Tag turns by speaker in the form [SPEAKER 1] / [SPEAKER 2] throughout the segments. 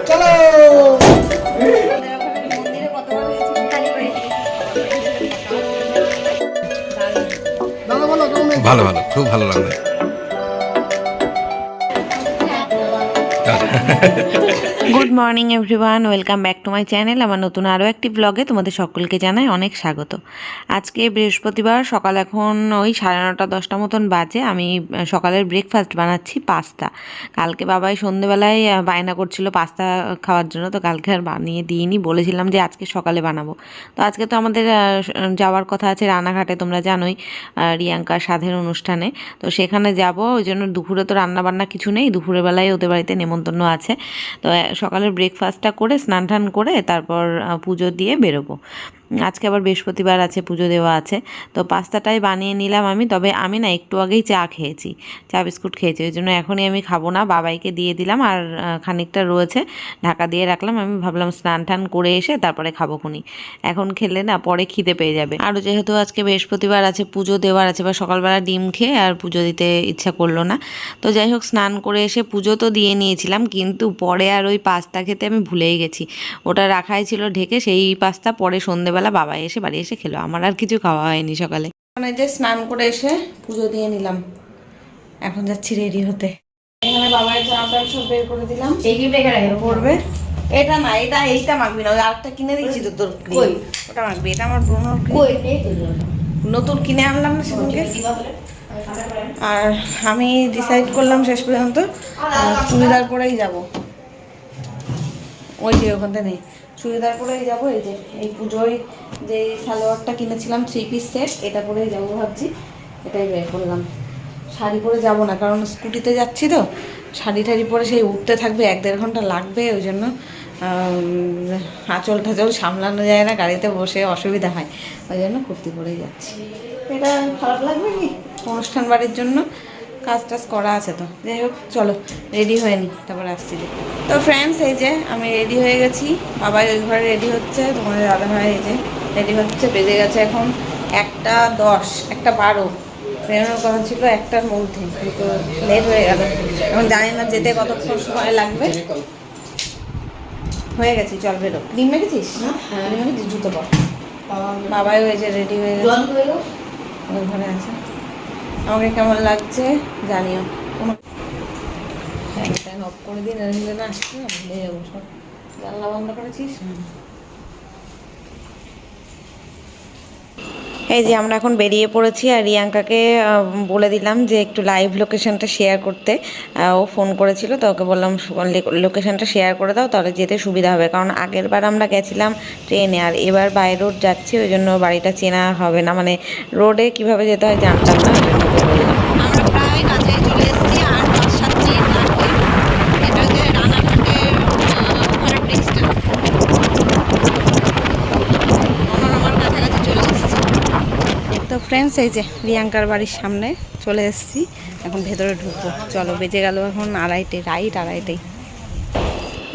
[SPEAKER 1] চলো।
[SPEAKER 2] ভালো ভালো, খুব ভালো লাগবে।
[SPEAKER 3] Good morning everyone, welcome back to my channel. আমার নতুন আরও একটি ব্লগে তোমাদের সকলকে জানাই অনেক স্বাগত। আজকে বৃহস্পতিবার, সকাল এখন ওই 9:30 10টা মতন বাজে। আমি সকালের ব্রেকফাস্ট বানাচ্ছি পাস্তা। কালকে বাবাই সন্ধেবেলায় বায়না করছিল পাস্তা খাওয়ার জন্য, তো কালকে আর বানিয়ে দিইনি, বলেছিলাম যে আজকে সকালে বানাবো। তো আজকে তো আমাদের যাওয়ার কথা আছে রানাঘাটে, তোমরা জানোই, রিয়াঙ্কার সাধের অনুষ্ঠানে। তো সেখানে যাব, ওই জন্য দুপুরে তো রান্নাবান্না কিছু নেই, দুপুরের বেলায় ওদের বাড়িতে নেমন্তন্ন আছে। তো সকালের ব্রেকফাস্টটা করে স্নান টান করে তারপর পুজো দিয়ে বেরোবো। আজকে আবার বৃহস্পতিবার আছে, পুজো দেওয়া আছে। তো পাস্তাটাই বানিয়ে নিলাম আমি। তবে আমি না একটু আগেই চা খেয়েছি, চা বিস্কুট খেয়েছি, ওই জন্য এখনই আমি খাবো না, বাবাইকে দিয়ে দিলাম। আর খানিকটা রয়েছে, ঢাকা দিয়ে রাখলাম। আমি ভাবলাম স্নান টান করে এসে তারপরে খাবো খুনি, এখন খেলে না পরে খিদে পেয়ে যাবে। আর যেহেতু আজকে বৃহস্পতিবার আছে, পুজো দেওয়ার আছে, বা সকালবেলা ডিম খেয়ে আর পুজো দিতে ইচ্ছা করলো না। তো যাই হোক, স্নান করে এসে পুজো তো দিয়ে নিয়েছিলাম, কিন্তু পরে আর ওই পাস্তা খেতে আমি ভুলেই গেছি। ওটা রাখাই ছিল ঢেকে, সেই পাস্তা পরে সন্ধেবেলা বাবা এসে বাড়ি এসে খেলো, আমার আর কিছু খাওয়া হয়নি সকালে। মানে যে স্নান করে এসে পুজো দিয়ে নিলাম, এখন যাচ্ছি রেডি হতে। এখানে বাবার জামা সব বের করে দিলাম, করবে। এটা না, এইটা মাখবি না, ওই আরেকটা কিনে দিয়েছি তো তোর, ওটা মাখবি। এটা আমার ব্রুনোর নতুন কিনে আনলাম না সেদিনকে। আর আমি ডিসাইড করলাম শেষ পর্যন্ত চুড়িদার পরেই যাব, ওই যে ওখানটা নেই, চুড়িদার পরেই যাবো। এই যে এই পুজোয় যে সালোয়ারটা কিনেছিলাম 3 পিস সেট, এটা পরেই যাবো ভাবছি, এটাই বের করলাম। শাড়ি পরে যাব না, কারণ স্কুটিতে যাচ্ছি তো, শাড়ি টাড়ি পরে সেই উঠতে থাকবে, 1-1.5 ঘন্টা লাগবে, ওই জন্য আঁচল টাচল সামলানো যায় না, গাড়িতে বসে অসুবিধা হয়, ওই জন্য কুর্তি পরেই যাচ্ছি। এটা খারাপ লাগবে কি, অনুষ্ঠান বাড়ির জন্য কাজ টাজ করা আছে তো। যাই হোক, চলো রেডি হয়ে নি, তারপরে আসছি। তো ফ্রেন্ডস, এই যে আমি রেডি হয়ে গেছি, বাবাই ওই ঘরে রেডি হচ্ছে, তোমাদের দাদা ভাই এই যে রেডি হচ্ছে। বেজে গেছে এখন 1:10, 1:12, বেরোনোর কথা ছিল 1টার মধ্যে, কিন্তু লেট হয়ে গেল। এখন জানি না যেতে কতক্ষণ সময় লাগবে। হয়ে গেছি, চল বেরো। ডিম মেখেছিস? ডিম মেখেছিস, জুতো পর। বাবাই ওই যে রেডি হয়ে গেছে, ওই ঘরে আছে। আমাকে কেমন লাগছে জানিও। কোনো ফ্যান অফ করে দিন, নিলে না আসছি না, ভুলে যাবো সব। জানলা বন্ধ করেছিস? এই যে আমরা এখন বেরিয়ে পড়েছি, আর রিয়াঙ্কাকে বলে দিলাম যে একটু লাইভ লোকেশনটা শেয়ার করতে। ও ফোন করেছিল, তো ওকে বললাম লোকেশনটা শেয়ার করে দাও, তাহলে যেতে সুবিধা হবে। কারণ আগের বার আমরা গেছিলাম ট্রেনে, আর এবার বাই রোড যাচ্ছি, ওই জন্য বাড়িটা চেনা হবে না, মানে রোডে কিভাবে যেতে হয় জানতাম না, ওই জন্য ওকে বললাম। আমরা প্রায় কাছে চলে এসেছি, আর 5-7 মিনিট লাগবে। এটা হচ্ছে রানাঘাটের ওখানে ব্রিজটা, আমার কাছাকাছি চলে এসেছি। তো ফ্রেন্ডস, এই যে রিয়াঙ্কার বাড়ির সামনে চলে এসেছি, এখন ভেতরে ঢুকবো। চলো, বেজে গেল এখন 2:30, রাইট 2:30।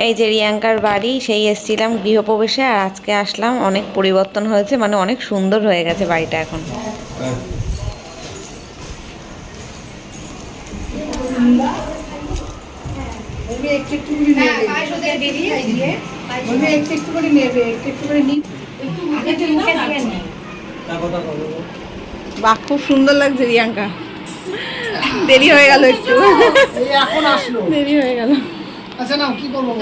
[SPEAKER 3] এই যে রিয়াঙ্কার বাড়ি, সেই এসেছিলাম গৃহপ্রবেশে, আর আজকে আসলাম। অনেক পরিবর্তন হয়েছে, মানে অনেক সুন্দর হয়ে গেছে বাড়িটা এখন। বাহ, খুব সুন্দর লাগছে রিয়াঙ্কা। দেরি হয়ে গেল একটু,
[SPEAKER 1] এখন আসলো,
[SPEAKER 3] দেরি হয়ে গেল।
[SPEAKER 1] আচ্ছা না, কি করবো?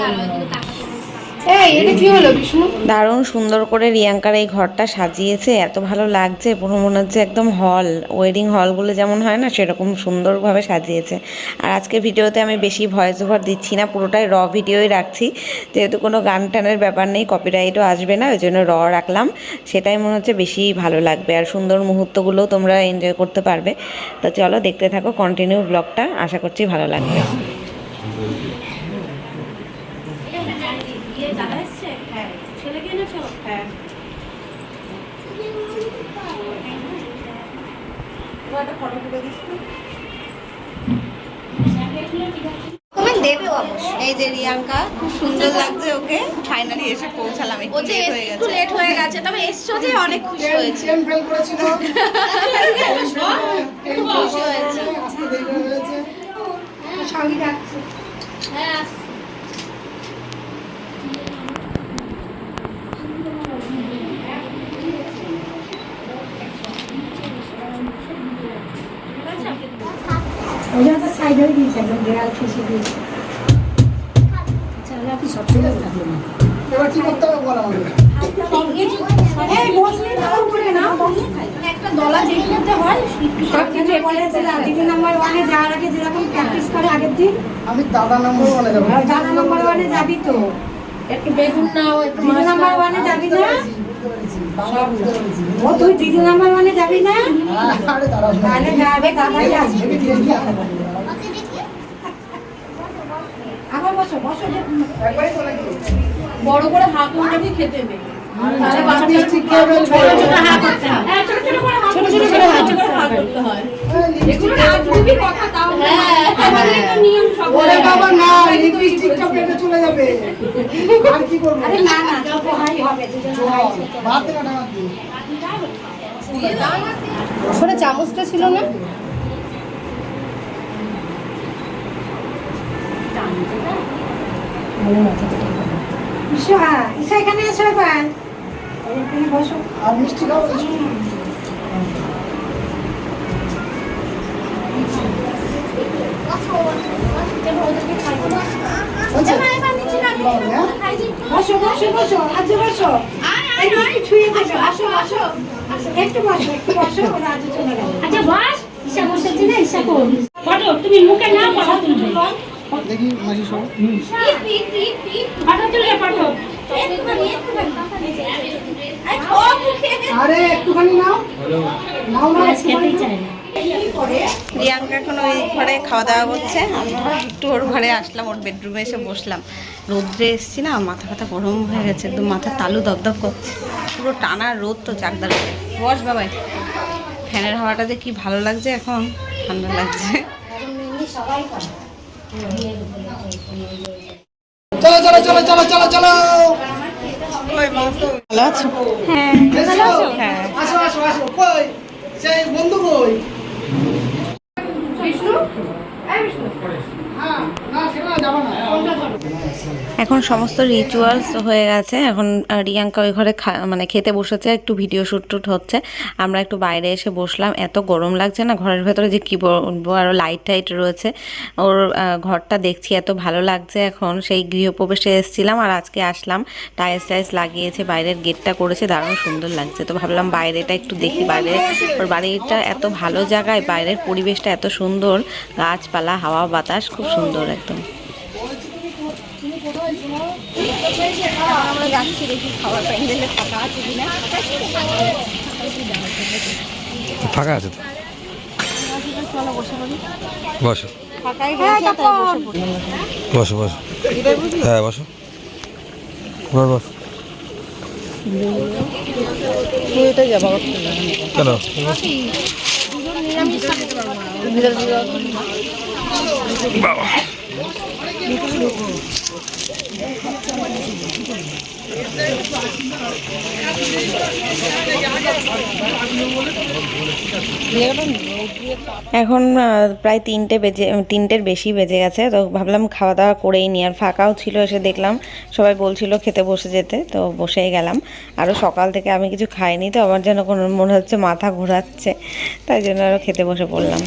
[SPEAKER 3] দারুণ সুন্দর করে রিয়াঙ্কার এই ঘরটা সাজিয়েছে, এত ভালো লাগছে, পুরো মনে হচ্ছে একদম হল, ওয়েডিং হলগুলো যেমন হয় না, সেরকম সুন্দরভাবে সাজিয়েছে। আর আজকে ভিডিওতে আমি বেশি ভয়েস ওভার দিচ্ছি না, পুরোটাই র ভিডিওই রাখছি, যেহেতু কোনো গান টানের ব্যাপার নেই, কপিরাইটও আসবে না, ওই জন্য র রাখলাম। সেটাই মনে হচ্ছে বেশি ভালো লাগবে, আর সুন্দর মুহূর্তগুলোও তোমরা এনজয় করতে পারবে। তো চলো দেখতে থাকো কন্টিনিউ ব্লগটা, আশা করছি ভালো লাগবে। এই যে রিয়াঙ্কা, খুব সুন্দর লাগছে ওকে, ফাইনালি এসে পৌঁছালাম। একটু লেট হয়ে গেছে, তবে এসছো যে অনেক খুশি হয়েছে।
[SPEAKER 4] হয়তো সাইড হয়ে দিয়েছে একদম দেয়াল ঠেসে দিয়েছে চালা কি সবসময় থাকবে না
[SPEAKER 1] এবার কি করতে হবে বল আমাকে
[SPEAKER 4] এই বসলে না উপরে না একটা দলা যেতে হয় সব কিছু বলেছিলাম দিদি নাম্বার 1 এ যাওয়ার আগে যেরকম প্র্যাকটিস করে আগের দিন
[SPEAKER 1] আমি দাদা নম্বর বলে যাবো
[SPEAKER 4] দাদা নাম্বার 1 এ যাবি তো একটু বেগুন নাও একটু দিদি নাম্বার 1 এ যাবি না ও তুই দিদি নাম্বার 1 এ যাবি না
[SPEAKER 1] আরে দাঁড়াও
[SPEAKER 4] তাহলে যাবে দাদাই আসবে আবার বসো বসো
[SPEAKER 1] একবারই চলে গেল
[SPEAKER 5] বড় করে হাত মুখে খেতে নেই
[SPEAKER 1] আরে বাচ্চা ঠিক করে বলবে
[SPEAKER 5] হাত করতে হয় ছোট ছোট করে হাত করতে হয় এগুলো হাত খুবই কথা তাও আমাদের তো নিয়ম সব
[SPEAKER 1] ওরে বাবা না লিপস্টিকটা পেটে চলে যাবে আর কি করব
[SPEAKER 4] আরে না না যত হাই হবে দুজন
[SPEAKER 1] ভাত না ডাঙা দি
[SPEAKER 5] ওখানে চামচটা ছিল না
[SPEAKER 4] ঈশা ঈশা এখানে এসো এবার এখানে বসো
[SPEAKER 1] আর মিষ্টি খাও কিছু
[SPEAKER 4] বসো বসো বসো আজ বসো একটু ছুঁয়ে দেবে বসো বসো একটু বসো ওরা আজ চলে গেল
[SPEAKER 5] আচ্ছা বস ঈশা বসেছে না ঈশা কোন ফটো তুমি মুখে না ফটো তুলবে
[SPEAKER 1] দেখি মাঝি সব
[SPEAKER 5] ফটো তুলে ফটো
[SPEAKER 1] আরে একটুখানি নাও নাও না
[SPEAKER 5] খেতেই চায় না
[SPEAKER 3] প্রিয়াঙ্কা এখন ওই ঘরে খাওয়া দাওয়া করছে আমি একটু ওর ঘরে আসলাম ওর বেডরুমে এসে বসলাম রোদ্রে এসছি না মাথা ব্যথা গরম হয়ে গেছে একদম মাথা তালু দপদপ করছে পুরো টানা রোদ তো চাকদার বস বাবাই ফ্যানের হাওয়াটাতে কি ভালো লাগছে এখন ঠান্ডা লাগছে
[SPEAKER 4] সবাই করে
[SPEAKER 1] চলো চলো চলো চলো চলো চলো
[SPEAKER 3] ভালো আছো হ্যাঁ হ্যাঁ
[SPEAKER 1] আসো আসো আসো কই সেই বন্ধু কই হ্যাঁ না সেটা যাবো না
[SPEAKER 3] এখন সমস্ত রিচুয়ালস হয়ে গেছে এখন রিয়াঙ্কা ওই ঘরে মানে খেতে বসেছে একটু ভিডিও শ্যুট টুট হচ্ছে আমরা একটু বাইরে এসে বসলাম এত গরম লাগছে না ঘরের ভেতরে যে কী বলবো আরও লাইট টাইট রয়েছে ওর ঘরটা দেখছি এত ভালো লাগছে এখন সেই গৃহপ্রবেশে এসেছিলাম আর আজকে আসলাম টাইলস লাগিয়েছে বাইরের গেটটা করেছে দারুণ সুন্দর লাগছে তো ভাবলাম বাইরেটা একটু দেখি বাইরে ওর বাড়িটা এত ভালো জায়গায় বাইরের পরিবেশটা এত সুন্দর গাছপালা হাওয়া বাতাস খুব সুন্দর একদম আমরা যাচ্ছি দেখি খাবার প্যান্ডেলে ফাঁকা আছে কিনা
[SPEAKER 2] ফাঁকা আছে তো
[SPEAKER 3] চলো বসে পড়ি
[SPEAKER 2] বসো
[SPEAKER 3] ফাঁকাই বলছে তাই বসে পড়ি
[SPEAKER 2] বসো বসো হ্যাঁ বসো বসো বসো
[SPEAKER 3] এটাই যাবো
[SPEAKER 2] কেন বাবা
[SPEAKER 3] এখন প্রায় তিনটের বেশি বেজে গেছে তো ভাবলাম খাওয়া দাওয়া করেই নি আর ফাঁকাও ছিল এসে দেখলাম সবাই বলছিল খেতে বসে যেতে তো বসেই গেলাম আরও সকাল থেকে আমি কিছু খাইনি তো আমার যেন কোনো মনে হচ্ছে মাথা ঘোরাচ্ছে তাই জন্য আরও খেতে বসে পড়লাম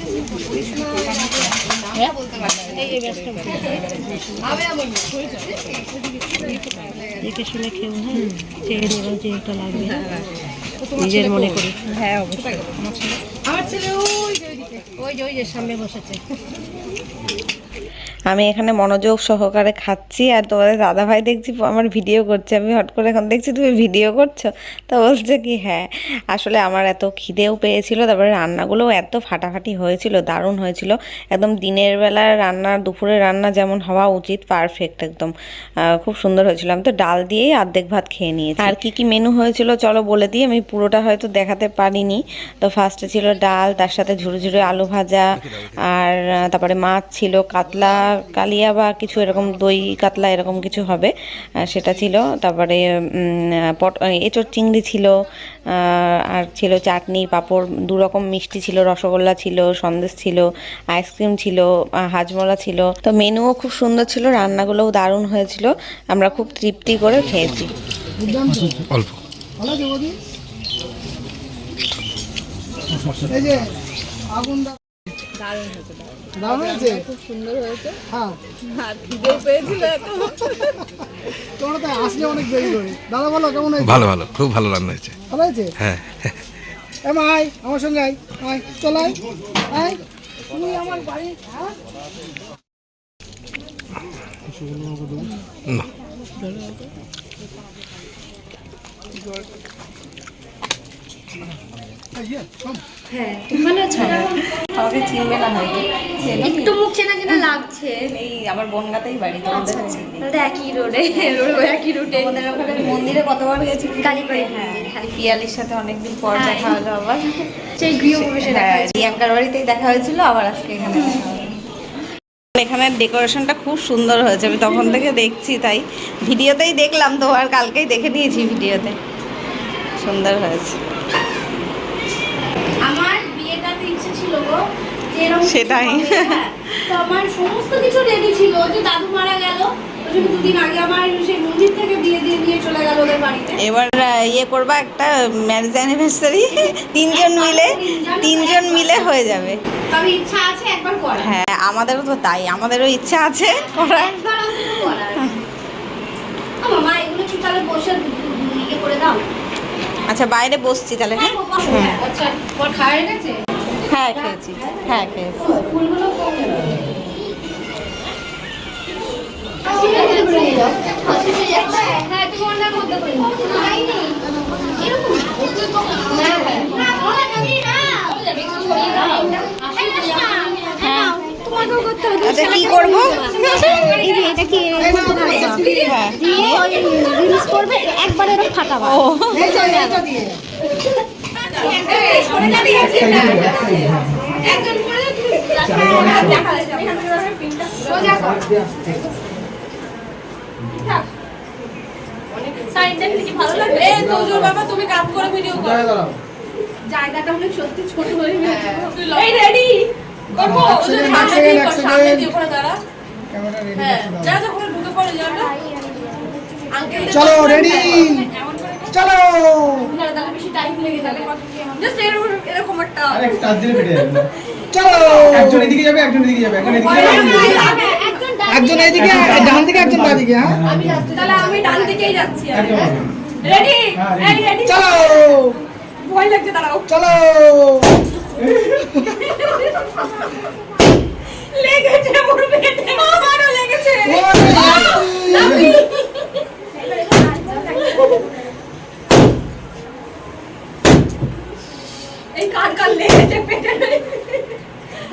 [SPEAKER 3] দেখে শুনে খেয়ে চেয়ে নেব যে এটা লাগবে নিজের মনে করি হ্যাঁ অবশ্যই
[SPEAKER 5] আমার ছেলে ওই যে সামনে বসেছে
[SPEAKER 3] আমি এখানে মনোযোগ সহকারে খাচ্ছি আর তোমাদের দাদাভাই দেখছি আমার ভিডিও করছে আমি হট করে এখন দেখছি তুমি ভিডিও করছো তো বলছে কি হ্যাঁ আসলে আমার এত খিদেও পেয়েছিল তারপরে রান্নাগুলোও এত ফাটাফাটি হয়েছিল দারুণ হয়েছিল একদম দিনের বেলার রান্না দুপুরে রান্না যেমন হওয়া উচিত পারফেক্ট একদম খুব সুন্দর হয়েছিল আমি তো ডাল দিয়েই অর্ধেক ভাত খেয়ে নিয়েছি আর কি মেনু হয়েছিল চলো বলে দিই আমি পুরোটা হয়তো দেখাতে পারিনি তো ফার্স্টে ছিল ডাল তার সাথে ঝুড়ো ঝুড়ো আলু ভাজা আর তারপরে মাছ ছিল কাতলা কালিয়া বা কিছু এরকম দই কাতলা এরকম কিছু হবে সেটা ছিল তারপরে এঁচোড় চিংড়ি ছিল আর ছিল চাটনি পাঁপড় দু রকম মিষ্টি ছিল রসগোল্লা ছিল সন্দেশ ছিল আইসক্রিম ছিল হাজমলা ছিল তো মেনুও খুব সুন্দর ছিল রান্নাগুলোও দারুণ হয়েছিল আমরা খুব তৃপ্তি করে খেয়েছি
[SPEAKER 2] অল্প
[SPEAKER 1] ভালো আছে বৌদি এই যে আগুন দারুণ হয়েছে,
[SPEAKER 5] খুব সুন্দর হয়েছে।
[SPEAKER 1] হ্যাঁ
[SPEAKER 5] আর খিদেও পেয়েছিল এত।
[SPEAKER 1] তোমরা তো আসলে অনেক দেরি করে। দাদা বলো কেমন হয়েছে?
[SPEAKER 2] ভালো ভালো, খুব ভালো রান্না হয়েছে।
[SPEAKER 1] ভালো হয়েছে?
[SPEAKER 2] হ্যাঁ
[SPEAKER 1] এ মা আয় আমার সঙ্গে আয়, আয় চল আয়, আয় তুই আমার বাড়ি।
[SPEAKER 2] না
[SPEAKER 3] আমাকে চিনবে না হয়তো,
[SPEAKER 4] একটু মুখ চেনা চেনা লাগছে।
[SPEAKER 3] এই আমার বনগাতেই বাড়ি, তোমাদের
[SPEAKER 4] একই রোডে, একই রুটে।
[SPEAKER 3] আমাদের ওখানে মন্দিরে কতবার গেছি,
[SPEAKER 4] কালীবাড়ি, হ্যাঁ
[SPEAKER 3] খালি পিয়ালির সাথে অনেকদিন পর
[SPEAKER 4] হ্যাঁ।
[SPEAKER 3] দেখা হলো আবার।
[SPEAKER 4] সেই গৃহপ্রবেশে দেখা
[SPEAKER 3] হ্যাঁ,
[SPEAKER 4] হয়েছে।
[SPEAKER 3] প্রিয়াঙ্কার বাড়িতেই দেখা হয়েছিল, আবার আজকে এখানে দেখা হলো। এখানের ডেকোরেশনটা খুব সুন্দর হয়েছে, আমি তখন থেকে দেখছি, তাই ভিডিওতেই দেখলাম তো, আর কালকেই দেখে নিয়েছি ভিডিওতে, সুন্দর হয়েছে।
[SPEAKER 4] আমার বিয়েটাতে ইচ্ছে ছিল গো যে এরকম কিছু
[SPEAKER 3] সেটাই।
[SPEAKER 4] হবে, হ্যাঁ। তো আমার সমস্ত কিছু রেডি ছিল, যে দাদু মারা গেল ওই জন্য দুদিন আগে আমার সেই মন্দির থেকে বিয়ে দিয়ে নিয়ে চলে গেল ওদের বাড়িতে।
[SPEAKER 3] এবার ইয়ে করবা একটা ম্যারেজ অ্যানিভার্সারি, তিনজন মিলে হয়ে যাবে।
[SPEAKER 4] তবে ইচ্ছা আছে একবার করার।
[SPEAKER 3] হ্যাঁ, আমাদেরও তো তাই, আমাদেরও ইচ্ছা আছে করার।
[SPEAKER 4] একবার অন্তত করার। মামা এগুলো কি তাহলে বসে ইয়ে করে দাও।
[SPEAKER 3] আচ্ছা, বাইরে বসছি তাহলে। হ্যাঁ
[SPEAKER 4] আচ্ছা, তোমার খাওয়া হয়ে গেছে?
[SPEAKER 3] হ্যাঁ খেয়েছি, হ্যাঁ খেয়েছি।
[SPEAKER 4] ফুলগুলো কম হ্যাঁ, তুমি অন্যার মধ্যে করে নাও। এরকম তোমাকেও করতে হবে।
[SPEAKER 3] আচ্ছা, কি করবো?
[SPEAKER 4] এটা কি
[SPEAKER 3] হ্যাঁ।
[SPEAKER 4] দিয়ে ওই রিলস করবে, একবার এরকম ফাটাবা।
[SPEAKER 1] এই চল, এইটা দিয়ে।
[SPEAKER 4] একজন করে দেখা যাচ্ছে। সাইডটা কি ভালো লাগবে?
[SPEAKER 5] এই তো জোর বাবা, তুমি কাজ করে ভিডিও করো।
[SPEAKER 4] জায়গাটা অনেক সত্যি ছোট হয়ে গেছে।
[SPEAKER 5] এই রেডি করবো,
[SPEAKER 1] এক
[SPEAKER 5] ওদের
[SPEAKER 1] সেকেন্ড,
[SPEAKER 5] সামনে
[SPEAKER 1] এক
[SPEAKER 5] দিয়ে
[SPEAKER 1] সেকেন্ড,
[SPEAKER 5] কর,
[SPEAKER 1] এক
[SPEAKER 5] সামনে
[SPEAKER 1] সেকেন্ড।
[SPEAKER 5] দিয়ে ওখানে দাঁড়া।
[SPEAKER 1] ক্যামেরা রেডি
[SPEAKER 5] হ্যাঁ,
[SPEAKER 1] করতে দাও।
[SPEAKER 5] যা যখন ঢুকে পড়ে যাবে। আঙ্কেল
[SPEAKER 1] চলো রেডি, চলো।
[SPEAKER 4] তাহলে বেশি টাইম লেগে যাবে।
[SPEAKER 5] জাস্ট এরকম একটা
[SPEAKER 1] চলো।
[SPEAKER 6] একজন এদিকে যাবে, একজন এদিকে যাবে, একজন এদিকে যাবে, একজন এদিকে যাবে।
[SPEAKER 1] একজন এইদিকে, ডান দিকে, একজন বাঁ দিকে। হ্যাঁ
[SPEAKER 5] তাহলে আমি ডান দিকেই যাচ্ছি।
[SPEAKER 6] একদম একদম।
[SPEAKER 5] রেডি?
[SPEAKER 6] হ্যাঁ, ready।
[SPEAKER 5] এই রেডি?
[SPEAKER 1] চলো,
[SPEAKER 5] ভয় লাগছে, দাঁড়াও।
[SPEAKER 1] চলো।
[SPEAKER 5] লেগেছে ওর পেটে, আমারও লেগেছে। এই কার কার লেগেছে পেটে?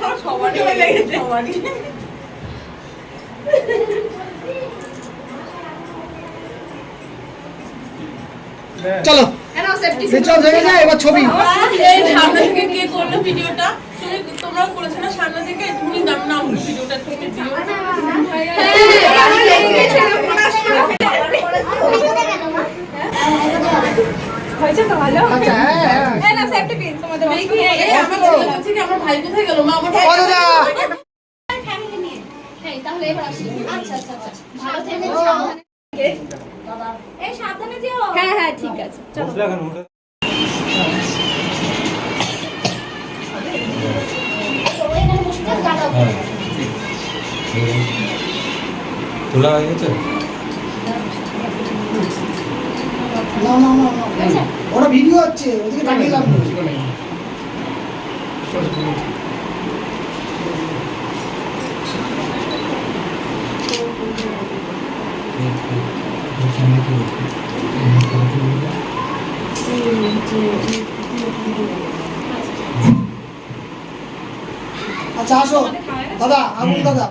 [SPEAKER 5] আমার সবারই লেগেছে।
[SPEAKER 1] চলো,
[SPEAKER 5] কেন সেফটি
[SPEAKER 1] চল হয়ে যায়, এবার ছবি।
[SPEAKER 5] এই সামনে থেকে কে করলো ভিডিওটা? তোমরা করেছো না সামনে থেকে? তুমি নাম ভিডিওটা থেকে দিও। আমার লেগেছে, হয়েছে তো ভালো?
[SPEAKER 1] আচ্ছা, হ্যাঁ হ্যাঁ।
[SPEAKER 5] না সেফটি পিন তোমাদের দেখি। এই আমার ছেলে বলছে কি আমার ভাই কোথায় গেল? মা আমার ভাই
[SPEAKER 1] ও দাদা।
[SPEAKER 4] ফ্যামিলি নিয়ে। হ্যাঁ, তাহলে এবার আসি। আচ্ছা আচ্ছা আচ্ছা। ভালো থেকো। এই সাবধানে যেও।
[SPEAKER 5] হ্যাঁ হ্যাঁ ঠিক আছে।
[SPEAKER 4] এখানে বসে থাক, দাঁড়াও।
[SPEAKER 6] তোলা হয়ে গেছে?
[SPEAKER 1] না না না না। ওটা ভিডিও হচ্ছে, ওদিকে তাকিয়ে লাভ নেই। আচ্ছা আসো দাদা, আগুন দাদা।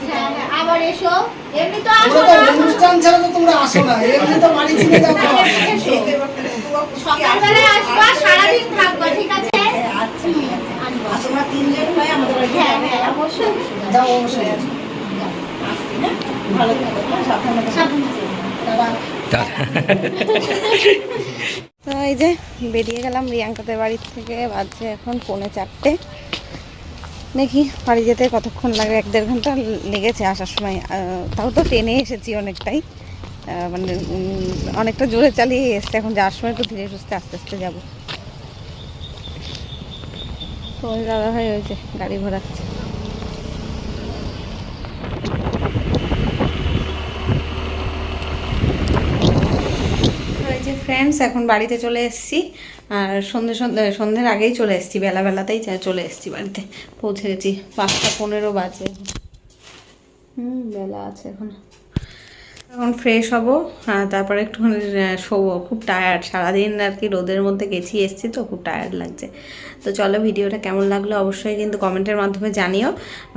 [SPEAKER 4] হ্যাঁ, হ্যাঁ, আবার এসো। এমনি তো আসো
[SPEAKER 1] ওটা তো
[SPEAKER 4] না।
[SPEAKER 1] অনুষ্ঠান ছাড়া তো তোমরা আসো না, এমনি তো বাড়ি ছিনে যাও।
[SPEAKER 4] এসো। সকালবেলায় আসবা, সারাদিন থাকবা, ঠিক আছে?
[SPEAKER 3] তোমরা তিনজন হয়ে আমাদের বাড়ি।
[SPEAKER 4] হ্যাঁ হ্যাঁ, অবশ্যই।
[SPEAKER 1] যাও অবশ্যই।
[SPEAKER 3] ভালো থাকো, সাবধানে থেকো।
[SPEAKER 4] সাবধানে যেও।
[SPEAKER 3] তো এই যে বেরিয়ে গেলাম রিয়াঙ্কাদের বাড়ি থেকে, বাজছে এখন 3:45। দেখি বাড়ি যেতে কতক্ষণ লাগে, 1-1.5 ঘন্টা লেগেছে আসার সময়। তাও তো ট্রেনে এসেছি অনেকটাই, মানে অনেকটা জোরে চালিয়ে এসছে। এখন যাওয়ার সময় একটু ধীরে সুস্থে আস্তে আস্তে যাবো। তো ওই দাদা ভাই ওই যে গাড়ি ঘোরাচ্ছে। ফ্রেন্ডস, এখন বাড়িতে চলে এসেছি। আর সন্ধ্যের আগেই চলে এসেছি, বেলাতেই চলে এসেছি বাড়িতে, পৌঁছে গেছি। 5:15 বাজে, বেলা আছে এখন ফ্রেশ হবো, তারপরে একটুখানি শোবো। খুব টায়ার্ড, সারাদিন আর কি রোদের মধ্যে গেছি এসেছি তো, খুব টায়ার্ড লাগছে। তো চলো, ভিডিওটা কেমন লাগলো অবশ্যই কিন্তু কমেন্টের মাধ্যমে জানিও।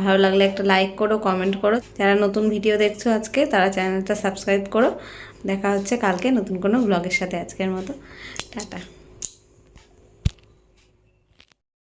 [SPEAKER 3] ভালো লাগলে একটা লাইক করো, কমেন্ট করো। যারা নতুন ভিডিও দেখছো আজকে, তারা চ্যানেলটা সাবস্ক্রাইব করো। দেখা হচ্ছে কালকে নতুন কোনো ব্লগের সাথে। আজকের মতো টাটা।